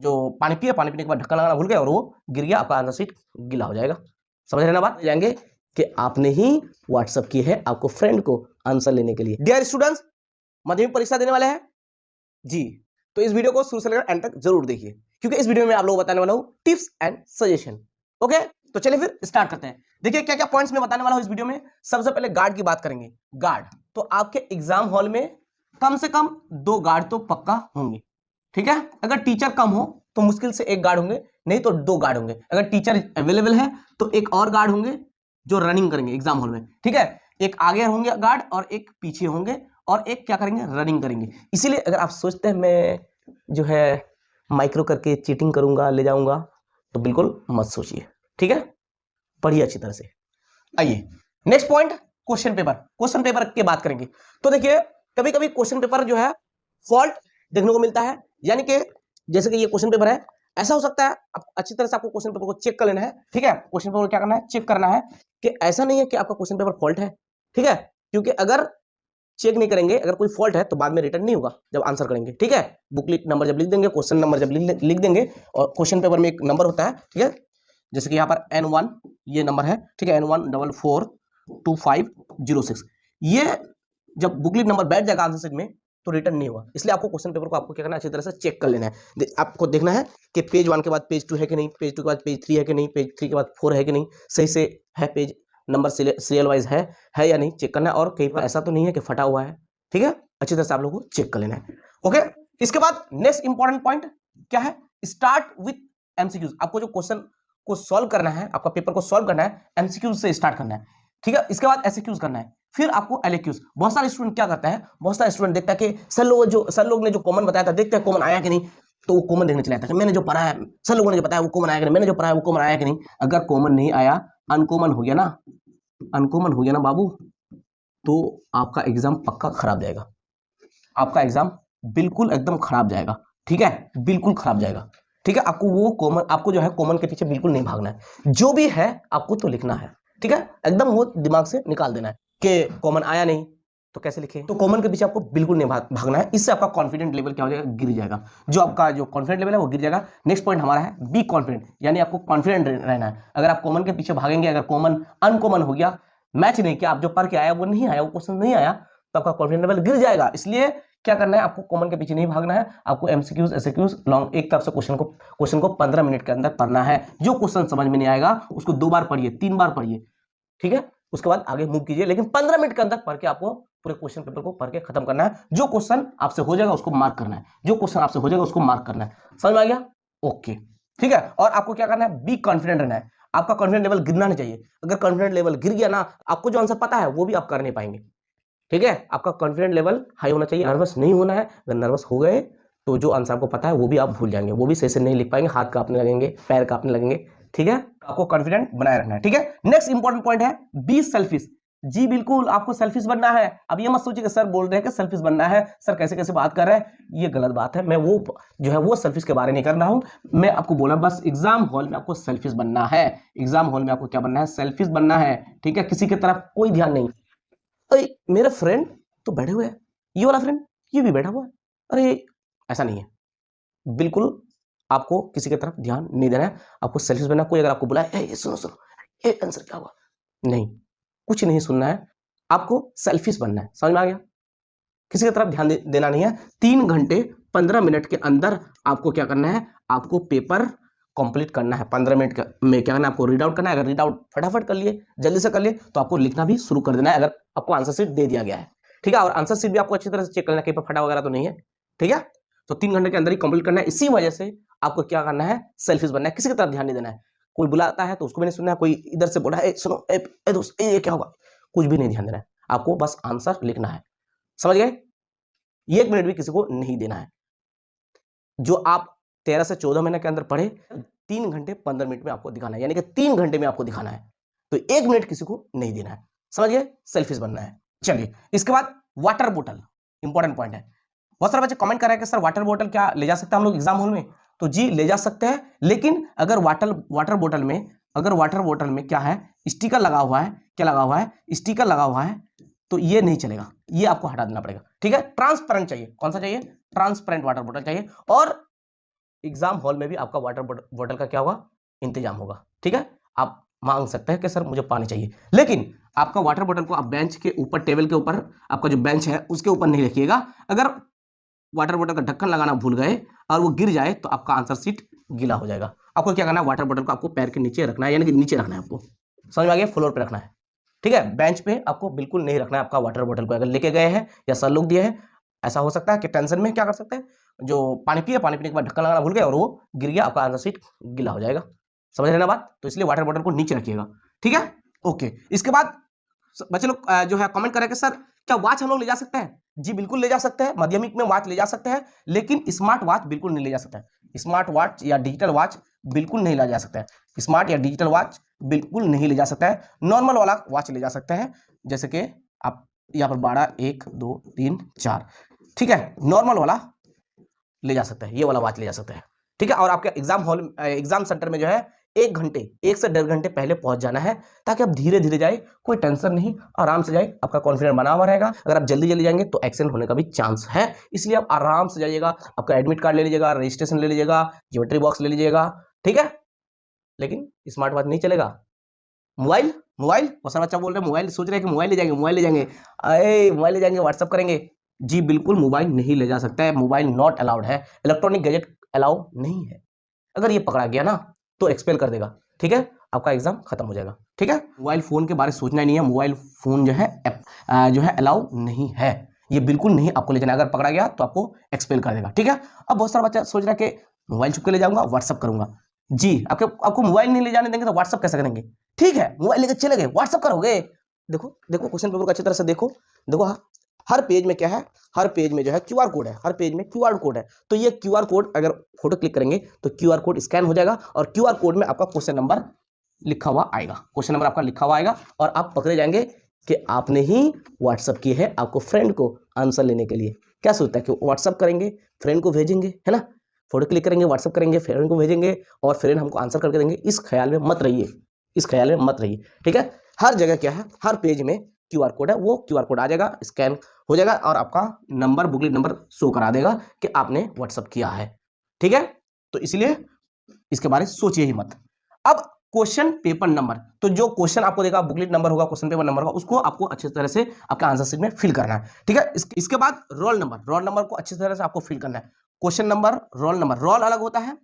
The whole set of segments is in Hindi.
जो पानी पिए, पानी पीने के बाद ढक्कन लगाना भूल गए और वो गिर गया, आपका आंसर शीट गीला हो जाएगा। समझ रहे ना बात? जाएंगे कि आपने ही व्हाट्सएप की है आपको फ्रेंड को आंसर लेने के लिए। डियर स्टूडेंट्स, माध्यमिक परीक्षा देने वाले हैं जी, तो इस वीडियो को शुरू से लेकर एंड तक जरूर देखिए, क्योंकि इस वीडियो में आप लोगों को बताने वाला हूं टिप्स एंड सजेशन। ओके, तो चलिए फिर स्टार्ट करते हैं। देखिए क्या क्या पॉइंट्स मैं बताने वाला हूं इस वीडियो में। सबसे पहले गार्ड की बात करेंगे। गार्ड, तो आपके एग्जाम हॉल में कम से कम 2 गार्ड तो पक्का होंगे, ठीक है। अगर टीचर कम हो तो मुश्किल से 1 गार्ड होंगे, नहीं तो 2 गार्ड होंगे। अगर टीचर अवेलेबल है तो 1 और गार्ड होंगे जो रनिंग करेंगे एग्जाम हॉल में, ठीक है। एक आगे होंगे गार्ड और एक पीछे होंगे और एक क्या करेंगे, रनिंग करेंगे। इसीलिए अगर आप सोचते हैं मैं जो है माइक्रो करके चीटिंग करूंगा ले जाऊंगा, तो बिल्कुल मत सोचिए, ठीक है। पढ़िए अच्छी तरह से। आइए next point, question paper. Question paper की बात करेंगे तो देखिए कभी कभी क्वेश्चन पेपर जो है फॉल्ट देखने को मिलता है, यानी कि जैसे कि ये क्वेश्चन पेपर है, ऐसा हो सकता है अच्छी तरह से आपको क्वेश्चन पेपर को चेक कर लेना है, ठीक है। क्वेश्चन पेपर को क्या करना है, चेक करना है कि ऐसा नहीं है कि आपका क्वेश्चन पेपर फॉल्ट है, ठीक है। क्योंकि अगर चेक नहीं करेंगे, अगर कोई फॉल्ट है तो बाद में रिटर्न नहीं होगा जब आंसर करेंगे, ठीक है। बुकलेट नंबर जब लिख देंगे, क्वेश्चन नंबर जब लिख देंगे, और क्वेश्चन पेपर में एक नंबर होता है, ठीक है। जैसे कि यहाँ पर N1 ये नंबर है, ठीक है, N1442506। ये जब बुकलेट नंबर बैठ जाएगा आंसर शीट में तो रिटर्न नहीं होगा। इसलिए आपको क्वेश्चन पेपर को आपको क्या करना है, अच्छी तरह से चेक कर लेना है। आपको देखना है कि पेज 1 के बाद पेज 2 है कि नहीं, पेज 2 के बाद पेज 3 है कि नहीं, पेज 3 के बाद 4 है कि नहीं, सही से है पेज नंबर सीरियल वाइज है या नहीं, चेक करना है। और कहीं पर ऐसा तो नहीं है कि फटा हुआ है, ठीक है। अच्छी तरह से आप लोगों को चेक कर लेना है। ओके, इसके बाद नेक्स्ट इंपॉर्टेंट पॉइंट क्या है, स्टार्ट विथ एमसीक्यूज। आपको जो क्वेश्चन को सॉल्व करना है, आपका पेपर को सॉल्व करना है, एमसीक्यूज से स्टार्ट करना है, ठीक है। इसके बाद एसक्यूज करना है, फिर आपको एलक्यूज। बहुत सारे स्टूडेंट क्या करता है, बहुत सारे स्टूडेंट देखता है कि सर लोग ने जो कॉमन बताया था, देखते हैं कॉमन आया कि नहीं, तो वो कॉमन देखने चला जाता है। मैंने जो पढ़ा है, सर लोगों ने जो बताया वो कॉमन आया कि नहीं, मैंने जो पढ़ा है वो कॉमन आया कि नहीं। अगर कॉमन नहीं आया, अनकॉमन हो गया ना, अनकॉमन हो गया ना बाबू, तो आपका एग्जाम पक्का खराब जाएगा। आपका एग्जाम बिल्कुल एकदम खराब जाएगा, ठीक है, बिल्कुल खराब जाएगा, ठीक है। आपको वो कॉमन, आपको जो है कॉमन के पीछे बिल्कुल नहीं भागना है, जो भी है आपको तो लिखना है, ठीक है। एकदम वो दिमाग से निकाल देना है कि कॉमन आया नहीं तो कैसे लिखे, तो कॉमन के पीछे आपको बिल्कुल नहीं भागना है। इससे आपका कॉन्फिडेंट लेवल क्या हो जाएगा, गिर जाएगा। जो आपका जो कॉन्फिडेंट लेवल है वो गिर जाएगा। नेक्स्ट पॉइंट हमारा है बी कॉन्फिडेंट, यानी आपको कॉन्फिडेंट रहना है। अगर आप कॉमन के पीछे भागेंगे, अगर कॉमन अनकॉमन हो गया, मैच नहीं किया, आप जो पढ़ के आया वो नहीं आया, वो क्वेश्चन नहीं आया, तो आपका कॉन्फिडेंट लेवल गिर जाएगा। इसलिए क्या करना है, आपको कॉमन के पीछे नहीं भागना है, आपको एमसीक्यूज एसक्यूज लॉन्ग एक तरफ से क्वेश्चन को 15 मिनट के अंदर पढ़ना है। जो क्वेश्चन समझ में नहीं आएगा उसको 2 बार पढ़िए, 3 बार पढ़िए, ठीक है। उसके बाद आगे मूव कीजिए, लेकिन 15 मिनट के अंदर पढ़ के आपको पूरे क्वेश्चन पेपर को पढ़ के खत्म करना है। जो क्वेश्चन आपसे हो जाएगा उसको मार्क करना है, जो क्वेश्चन आपसे हो जाएगा उसको मार्क करना है। समझ में आ गया? ओके, ठीक है। और आपको क्या करना है, बी कॉन्फिडेंट रहना है। आपका कॉन्फिडेंट लेवल गिरना नहीं चाहिए। अगर कॉन्फिडेंट लेवल गिर गया ना, आपको जो आंसर पता है वो भी आप कर नहीं पाएंगे, ठीक है। आपका कॉन्फिडेंट लेवल हाई होना चाहिए, नर्वस नहीं होना है। अगर नर्वस हो गए तो जो आंसर आपको पता है वो भी आप भूल जाएंगे, वो भी सही से नहीं लिख पाएंगे, हाथ कांपने लगेंगे, पैर कांपने लगेंगे, ठीक है। आपको कॉन्फिडेंट बनाए रखना है, ठीक है। नेक्स्ट इंपॉर्टेंट पॉइंट है बी सेल्फिश। जी बिल्कुल, आपको सेल्फिश बनना है। अब ये मत सोचिए कि सर बोल रहे हैं कि सेल्फिश बनना है, सर कैसे कैसे बात कर रहे हैं, ये गलत बात है। मैं वो जो है वो सेल्फिश के बारे नहीं कर रहा हूं। मैं आपको बोला बस एग्जाम हॉल में आपको सेल्फिश बनना है। एग्जाम हॉल में आपको क्या बनना है, सेल्फिश बनना है, ठीक है। किसी की तरफ कोई ध्यान नहीं। अरे मेरा फ्रेंड तो बैठे हुए हैं, ये वाला फ्रेंड ये भी बैठा हुआ है, अरे ऐसा नहीं है। बिल्कुल आपको किसी की तरफ ध्यान नहीं देना है, आपको सेल्फिश बनना। कोई अगर आपको बुलाए, ए सुनो सुनो, ए आंसर क्या हुआ, नहीं, कुछ नहीं सुनना है, आपको सेल्फिश बनना है। समझ में आ गया? किसी की तरफ ध्यान देना नहीं है। 3 घंटे 15 मिनट के अंदर आपको क्या करना है, आपको पेपर कंप्लीट करना है। 15 मिनट में क्या करना है, आपको रीड आउट करना है। अगर रीड आउट फटाफट कर लिए, जल्दी से कर लिए, तो आपको लिखना भी शुरू कर देना है, अगर आपको आंसर शीट दे दिया गया है, ठीक है। और आंसर शीट भी आपको अच्छी तरह से चेक करना है, कहीं पर फटा वगैरह तो नहीं है, ठीक है। तो 3 घंटे के अंदर ही कंप्लीट करना है। इसी वजह से आपको क्या करना है, सेल्फिश बनना है, किसी की तरफ ध्यान नहीं देना है। कोई बुलाता है तो उसको भी नहीं सुनना है, कोई इधर से बोला है सुनो ए दोस्त ये क्या होगा, कुछ भी नहीं ध्यान देना है, आपको बस आंसर लिखना है। समझ गए? 1 मिनट भी किसी को नहीं देना है। जो आप 13 से 14 महीने के अंदर पढ़े, 3 घंटे 15 मिनट में आपको दिखाना है, यानी कि 3 घंटे में आपको दिखाना है। तो 1 मिनट किसी को नहीं देना है। समझ गए? सेल्फिश बनना है। चलिए इसके बाद वाटर बोतल, इंपॉर्टेंट पॉइंट है। बहुत सारे बच्चे कमेंट कर रहे हैं कि सर वाटर बोतल क्या ले जा सकते हैं हम लोग एग्जाम हॉल में? तो जी ले जा सकते हैं, लेकिन अगर वाटर बोतल में क्या है, स्टिकर लगा हुआ है, क्या लगा हुआ है, स्टिकर लगा हुआ है, तो ये नहीं चलेगा, ये आपको हटा देना पड़ेगा, ठीक है। ट्रांसपेरेंट चाहिए। कौन सा चाहिए? ट्रांसपेरेंट वाटर बोतल चाहिए। और एग्जाम हॉल में भी आपका वाटर बॉटल का क्या होगा, इंतजाम होगा। ठीक है, आप मांग सकते हैं कि सर मुझे पानी चाहिए, लेकिन आपका वाटर बॉटल को आप बेंच के ऊपर, टेबल के ऊपर, आपका जो बेंच है उसके ऊपर नहीं रखिएगा। अगर वाटर बॉटल का ढक्कन लगाना भूल गए और वो गिर जाए तो आपका आंसर शीट गीला हो जाएगा। आपको क्या करना है, वाटर बॉटल को आपको पैर के नीचे रखना है, यानी कि नीचे रखना है, आपको समझ में आ गया, फ्लोर पे रखना है। ठीक है, बेंच पे आपको बिल्कुल नहीं रखना है आपका वाटर बॉटल को। अगर लेके गए हैं या सर लोग दिए हैं, ऐसा हो सकता है कि टेंशन में क्या कर सकते हैं, जो पानी पिए, पानी पीने के बाद ढक्कन लगाना भूल गए और वो गिर गया, आपका आंसर शीट गीला हो जाएगा। समझ रहे ना बात? तो इसलिए वाटर बॉटल को नीचे रखिएगा। ठीक है, ओके। इसके बाद बच्चे लोग जो है कमेंट करें कि सर क्या वॉच हम लोग ले जा सकते हैं? जी बिल्कुल ले जा सकते हैं, माध्यमिक में वॉच ले जा सकते हैं, लेकिन स्मार्ट वॉच बिल्कुल नहीं ले जा सकते हैं। स्मार्ट वॉच या डिजिटल वॉच बिल्कुल नहीं ले जा सकते हैं। स्मार्ट या डिजिटल वॉच बिल्कुल नहीं ले जा सकता है। नॉर्मल वाला वॉच ले जा सकते हैं, जैसे कि आप यहाँ पर 12, 1, 2, 3, 4, ठीक है, नॉर्मल वाला ले जा सकता है, ये वाला वॉच ले जा सकता है। ठीक है, और आपके एग्जाम हॉल, एग्जाम सेंटर में जो है 1 से 1.5 घंटे पहले पहुंच जाना है, ताकि आप धीरे धीरे जाए, कोई टेंशन नहीं, आराम से जाए, आपका कॉन्फिडेंस बना हुआ रहेगा। अगर आप जल्दी जल्दी जाएंगे तो एक्सीडेंट होने का भी चांस है, इसलिए आप आराम से जाइएगा। आपका एडमिट कार्ड ले लीजिएगा, रजिस्ट्रेशन ले लीजिएगा, ज्योमेट्री बॉक्स ले लीजिएगा। ठीक है, लेकिन स्मार्ट वॉच नहीं चलेगा। मोबाइल, मोबाइल बहुत सारा बच्चा बोल रहे हैं मोबाइल, सोच रहे हैं कि मोबाइल ले जाएंगे, मोबाइल ले जाएंगे, अरे मोबाइल ले जाएंगे, व्हाट्सअप करेंगे। जी बिल्कुल मोबाइल नहीं ले जा सकता है, मोबाइल नॉट अलाउड है, इलेक्ट्रॉनिक गैजेट अलाउ नहीं है। अगर ये पकड़ा गया ना तो एक्सपेल कर देगा। ठीक है, आपका एग्जाम खत्म हो जाएगा। ठीक है, मोबाइल फोन के बारे में सोचना ही नहीं है, मोबाइल फोन जो है जो है अलाउ नहीं है, ये बिल्कुल नहीं आपको ले जाना। अगर पकड़ा गया तो आपको एक्सपेल कर देगा। ठीक है, अब बहुत सारा बच्चा सोच रहा है कि मोबाइल चुप के ले जाऊंगा, व्हाट्सअप करूंगा। जी आपको मोबाइल नहीं ले जाने देंगे तो व्हाट्सअप कैसे करेंगे? ठीक है, मोबाइल लेकर चले गए, व्हाट्सअप करोगे। देखो देखो क्वेश्चन पेपर को अच्छी तरह से देखो। देखो हर पेज में क्या है, हर पेज में जो है क्यूआर कोड है, हर पेज में क्यूआर कोड है। तो ये क्यूआर कोड अगर फोटो क्लिक करेंगे तो क्यूआर कोड स्कैन हो जाएगा और क्यूआर कोड में आपका क्वेश्चन नंबर लिखा हुआ आएगा, क्वेश्चन नंबर आपका लिखा हुआ आएगा और आप पकड़े जाएंगे कि आपने ही व्हाट्सअप की है आपको फ्रेंड को आंसर लेने के लिए। क्या सोचता है कि व्हाट्सअप करेंगे, फ्रेंड को भेजेंगे, है ना, फोटो क्लिक करेंगे, व्हाट्सअप करेंगे, फ्रेंड को भेजेंगे और फ्रेंड हमको आंसर करके देंगे। इस ख्याल में मत रहिए, इस ख्याल में मत रहिए। ठीक है, हर जगह क्या है, हर पेज में क्यूआर कोड है, वो क्यूआर कोड आ जाएगा, स्कैन हो जाएगा और आपका नंबर, बुकलेट नंबर शो करा देगा कि आपने व्हाट्सअप किया है। ठीक है, तो इसलिए इसके बारे में सोचिए ही मत। अब क्वेश्चन पेपर नंबर, तो जो क्वेश्चन आपको देगा, बुकलेट नंबर होगा, क्वेश्चन पेपर नंबर होगा, उसको आपको अच्छी तरह से आपका आंसर शीट में फिल करना है। ठीक है, इसके बाद रोल नंबर, रोल नंबर को अच्छी तरह से आपको फिल करना है। Question number, roll number, roll अलग होता है,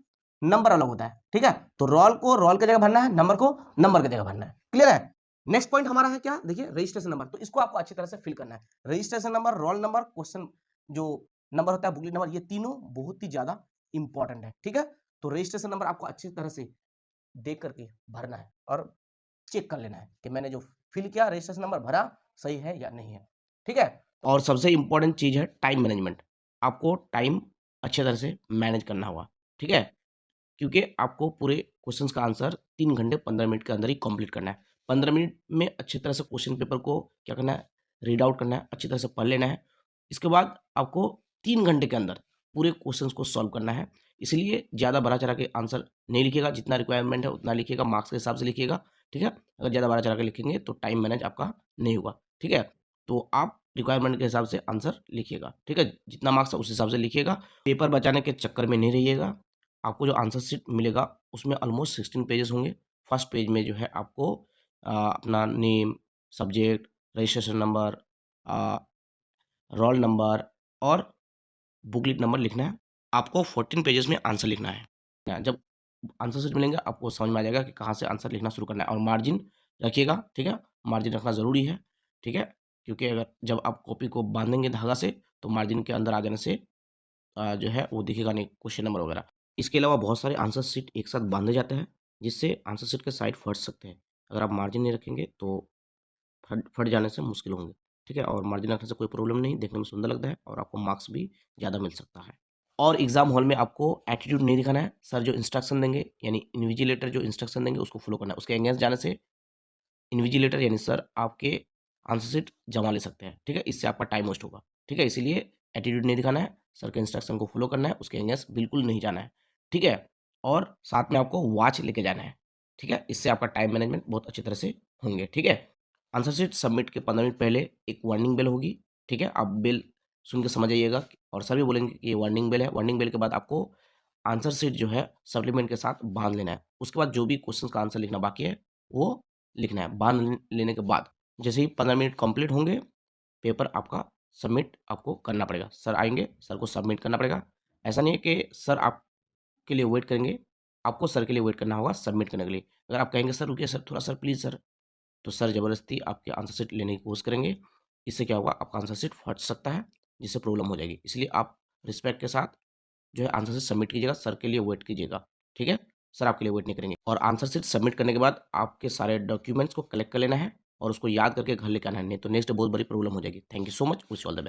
नंबर अलग होता है। ठीक है, तो रोल को रोल की जगह भरना है, नंबर को नंबर की जगह भरना है। क्लियर है? नेक्स्ट पॉइंट हमारा है क्या, देखिए रजिस्ट्रेशन नंबर, तो इसको आपको अच्छी तरह से फिल करना है। Registration number, roll number, question जो नंबर होता है, बुकलेट नंबर, ये तीनों बहुत ही ज्यादा इंपॉर्टेंट है। ठीक है, तो रजिस्ट्रेशन नंबर आपको अच्छी तरह से देख करके भरना है और चेक कर लेना है कि मैंने जो फिल किया, रजिस्ट्रेशन नंबर भरा, सही है या नहीं है। ठीक है, और सबसे इंपॉर्टेंट चीज है टाइम मैनेजमेंट। आपको टाइम अच्छी तरह से मैनेज करना होगा। ठीक है, क्योंकि आपको पूरे क्वेश्चंस का आंसर 3 घंटे 15 मिनट के अंदर ही कंप्लीट करना है। 15 मिनट में अच्छी तरह से क्वेश्चन पेपर को क्या करना है, रीड आउट करना है, अच्छी तरह से पढ़ लेना है। इसके बाद आपको 3 घंटे के अंदर पूरे क्वेश्चंस को सॉल्व करना है। इसलिए ज़्यादा बढ़ा चढ़ा के आंसर नहीं लिखिएगा, जितना रिक्वायरमेंट है उतना लिखिएगा, मार्क्स के हिसाब से लिखिएगा। ठीक है, अगर ज़्यादा बढ़ा चढ़ा के लिखेंगे तो टाइम मैनेज आपका नहीं होगा। ठीक है, तो आप रिक्वायरमेंट के हिसाब से आंसर लिखिएगा। ठीक है, जितना मार्क्स है उस हिसाब से लिखिएगा। पेपर बचाने के चक्कर में नहीं रहिएगा। आपको जो आंसर शीट मिलेगा उसमें ऑलमोस्ट 16 पेजेस होंगे। फर्स्ट पेज में जो है आपको अपना name, subject, registration number, roll number और बुकलेट नंबर लिखना है। आपको 14 पेजेस में आंसर लिखना है। जब आंसर शीट मिलेंगे आपको समझ में आ जाएगा कि कहाँ से आंसर लिखना शुरू करना है। और मार्जिन रखिएगा। ठीक है, मार्जिन रखना ज़रूरी है। ठीक है, क्योंकि अगर जब आप कॉपी को बांधेंगे धागा से तो मार्जिन के अंदर आ जाने से जो है वो दिखेगा नहीं क्वेश्चन नंबर वगैरह। इसके अलावा बहुत सारे आंसर शीट एक साथ बांधे जाते हैं, जिससे आंसर शीट के साइड फट सकते हैं। अगर आप मार्जिन नहीं रखेंगे तो फट जाने से मुश्किल होंगे। ठीक है, और मार्जिन रखने से कोई प्रॉब्लम नहीं, देखने में सुंदर लगता है और आपको मार्क्स भी ज़्यादा मिल सकता है। और एग्जाम हॉल में आपको एटीट्यूड नहीं दिखाना है। सर जो इंस्ट्रक्शन देंगे, यानी इन्विजिलेटर जो इंस्ट्रक्शन देंगे उसको फॉलो करना है। उसके अगेंस्ट जाने से इन्विजिलेटर यानी सर आपके आंसर शीट जमा ले सकते हैं। ठीक है, इससे आपका टाइम वेस्ट होगा। ठीक है, इसीलिए एटीट्यूड नहीं दिखाना है, सर के इंस्ट्रक्शन को फॉलो करना है, उसके अगेंस्ट बिल्कुल नहीं जाना है। ठीक है, और साथ में आपको वॉच लेके जाना है। ठीक है, इससे आपका टाइम मैनेजमेंट बहुत अच्छी तरह से होंगे। ठीक है, आंसर शीट सबमिट के 15 मिनट पहले एक वार्निंग बेल होगी। ठीक है, आप बेल सुन के समझ आइएगा और सर भी बोलेंगे कि ये वार्निंग बेल है। वार्निंग बेल के बाद आपको आंसर शीट जो है सप्लीमेंट के साथ बांध लेना है। उसके बाद जो भी क्वेश्चन का आंसर लिखना बाकी है वो लिखना है। बांध लेने के बाद जैसे ही 15 मिनट कंप्लीट होंगे, पेपर आपका सबमिट आपको करना पड़ेगा। सर आएंगे, सर को सबमिट करना पड़ेगा। ऐसा नहीं है कि सर आपके लिए वेट करेंगे, आपको सर के लिए वेट करना होगा सबमिट करने के लिए। अगर आप कहेंगे सर रुकिए सर थोड़ा, सर प्लीज़ सर, तो सर ज़बरदस्ती आपके आंसर शीट लेने की कोशिश करेंगे। इससे क्या होगा, आपका आंसर शीट फट सकता है, जिससे प्रॉब्लम हो जाएगी। इसलिए आप रिस्पेक्ट के साथ जो है आंसर शीट सबमिट कीजिएगा, सर के लिए वेट कीजिएगा, ठीक है? सर आपके लिए वेट नहीं करेंगे। और आंसर शीट सबमिट करने के बाद आपके सारे डॉक्यूमेंट्स को कलेक्ट कर लेना है और उसको याद करके घर लेके आना है, नहीं तो नेक्स्ट बहुत बड़ी प्रॉब्लम हो जाएगी। Thank you so much, wish you all the best.